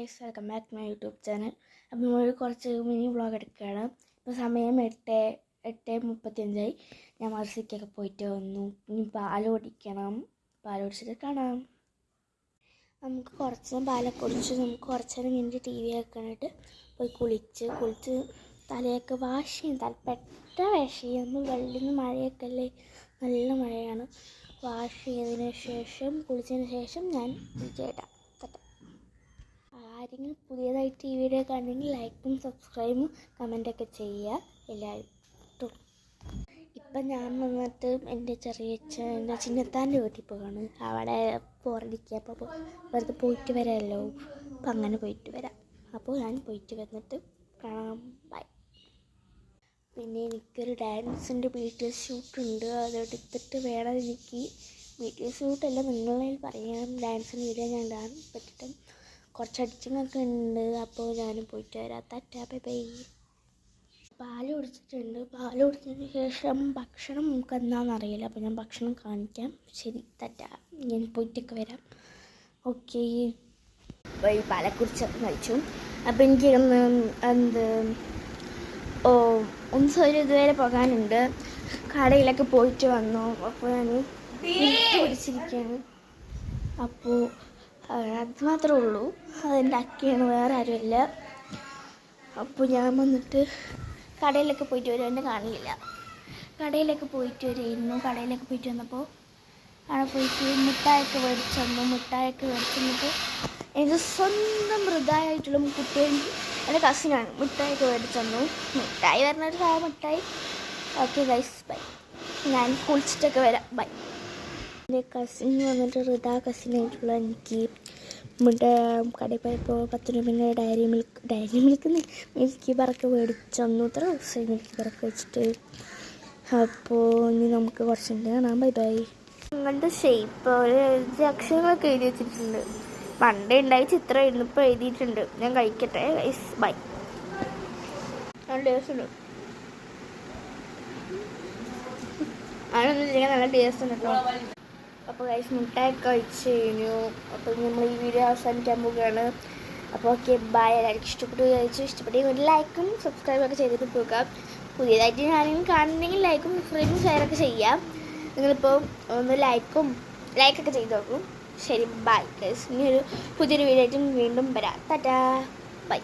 Guys, welcome back to my YouTube channel. അപ്പോൾ നമ്മൾ കുറച്ച് മിനി വ്ളോഗ് എടുക്കുകയാണ്. ഇപ്പോൾ സമയം 8:35 ഞാൻ മദ്രസയ്ക്കൊക്കെ പോയിട്ട് വന്നു. ഇനി പാൽ കുടിച്ചിട്ട് കാണാം. നമുക്ക് കുറച്ച് പാലൊക്കെ കുടിച്ച് നമുക്ക് കുറച്ച് നേരം കഴിഞ്ഞിട്ട് ടി വി വെക്കാനായിട്ട് പോയി കുളിച്ച് തലയൊക്കെ വാഷ് ചെയ്യും. തലപ്പെട്ട വാഷ് ചെയ്യും. വെള്ളിന്ന് മഴയൊക്കെ അല്ലേ, നല്ല മഴയാണ്. വാഷ് ചെയ്തതിന് ശേഷം കുളിച്ചതിന് ശേഷം ഞാൻ ചേട്ടാ ആരെങ്കിലും പുതിയതായിട്ട് ഈ വീഡിയോ കാണുമെങ്കിൽ ലൈക്കും സബ്സ്ക്രൈബും കമൻറ്റൊക്കെ ചെയ്യുക എല്ലാവരും. ഇപ്പം ഞാൻ വന്നിട്ട് എൻ്റെ എൻ്റെ ചിന്നത്താൻ്റെ വീട്ടിൽ പോവാണ്. അവിടെ പോരടിക്കുക. അപ്പോൾ വെറുതെ പോയിട്ട് വരാമല്ലോ, അപ്പം അങ്ങനെ പോയിട്ട് വരാം. അപ്പോൾ ഞാൻ പോയിട്ട് വന്നിട്ട് കാണാം. ബൈ. പിന്നെ എനിക്കൊരു ഡാൻസിൻ്റെ BTS ഷൂട്ടുണ്ട്. അതെടുത്തിട്ട് വേണം എനിക്ക്. BTS ഷൂട്ടല്ല, നിങ്ങളിൽ പറയാം. ഡാൻസിൻ്റെ വീഡിയോ ഞാൻ ഇടാൻ പറ്റിയിട്ടും കുറച്ച് അടിച്ചിങ്ങൊക്കെ ഉണ്ട്. അപ്പോൾ ഞാൻ പോയിട്ട് വരാം. Tata bye bye. പാൽ കുടിച്ചിട്ടുണ്ട്. പാൽ കുടിച്ചതിന് ശേഷം ഭക്ഷണം നമുക്ക് എന്താണെന്നറിയില്ല. അപ്പോൾ ഞാൻ ഭക്ഷണം കാണിക്കാം. ശരി, ടാറ്റാ. ഞാൻ പോയിട്ടൊക്കെ വരാം. ഓക്കെ, ഈ പാലക്കുറിച്ചൊക്കെ കഴിച്ചു. അപ്പോൾ എനിക്ക് ഇതുവരെ പോകാനുണ്ട്. കടയിലൊക്കെ പോയിട്ട് വന്നു. അപ്പോൾ ഞാൻ പിടിച്ചിരിക്കുകയാണ്. അപ്പോൾ അത് മാത്രമേ ഉള്ളൂ. അതെൻ്റെ അക്കയാണ്, വേറെ ആരുമില്ല. അപ്പോൾ ഞാൻ വന്നിട്ട് കടയിലൊക്കെ പോയിട്ട് വരും. എന്നെ കാണില്ല. കടയിലൊക്കെ പോയിട്ട് വന്നപ്പോൾ അവിടെ പോയിട്ട് മിഠായൊക്കെ മേടിച്ചു വന്നിട്ട് എനിക്ക് സ്വന്തം മൃദായിട്ടുള്ള കുട്ടികൾ എൻ്റെ കസിനാണ് മിഠായൊക്കെ മേടിച്ചു തന്നു. മിഠായി പറഞ്ഞൊരു സാധനം മിഠായി. Okay guys, bye. ഞാൻ കുളിച്ചിട്ടൊക്കെ വരാം. ബൈ. എൻ്റെ കസിൻ വന്നിട്ട് കസിനായിട്ടുള്ള എനിക്ക് കടയിൽ പോയപ്പോൾ 10 രൂപേൻ്റെ ഡയറി മിൽക്ക് മിൽക്കി ബാറൊക്കെ മേടിച്ചു തന്നു. ഇത്ര ദിവസമായി മിൽക്കി ബാറൊക്കെ വെച്ചിട്ട്. അപ്പോൾ ഇനി നമുക്ക് കുറച്ചുണ്ട് കാണാം. Bye bye. നിങ്ങളുടെ ഷേപ്പ് ഒരു അക്ഷരങ്ങളൊക്കെ എഴുതി വെച്ചിട്ടുണ്ട്. പണ്ടേ ഉണ്ടായി ചിത്രമായിരുന്നു, ഇപ്പോൾ എഴുതിയിട്ടുണ്ട്. ഞാൻ കഴിക്കട്ടെ ഗൈസ്, ബൈ. നല്ല ടേസ്റ്റ് ഉണ്ട്. അതിനൊന്നും നല്ല ടേസ്റ്റ് ഉണ്ട് കേട്ടോ. അപ്പോൾ ഗൈസ്, മുട്ടയൊക്കെ കഴിച്ച് കഴിഞ്ഞു. അപ്പോൾ നമ്മൾ ഈ വീഡിയോ അവസാനിക്കാൻ പോവുകയാണ്. അപ്പോൾ ഓക്കെ, ബൈ. എല്ലാവർക്കും ഇഷ്ടപ്പെട്ടെങ്കിൽ ലൈക്കും സബ്സ്ക്രൈബൊക്കെ ചെയ്തിട്ട് പോകാം. പുതിയതായിട്ട് ഞാനെങ്കിലും കാണുന്നുണ്ടെങ്കിൽ ലൈക്കും സബ്സ്ക്രൈബും ഷെയറൊക്കെ ചെയ്യാം. നിങ്ങളിപ്പോൾ ഒന്ന് ലൈക്കൊക്കെ ചെയ്ത് നോക്കും. ശരി, ബൈ ഗൈസ്. ഇനി പുതിയൊരു വീഡിയോ ആയിട്ട് വീണ്ടും വരാം. Tata bye.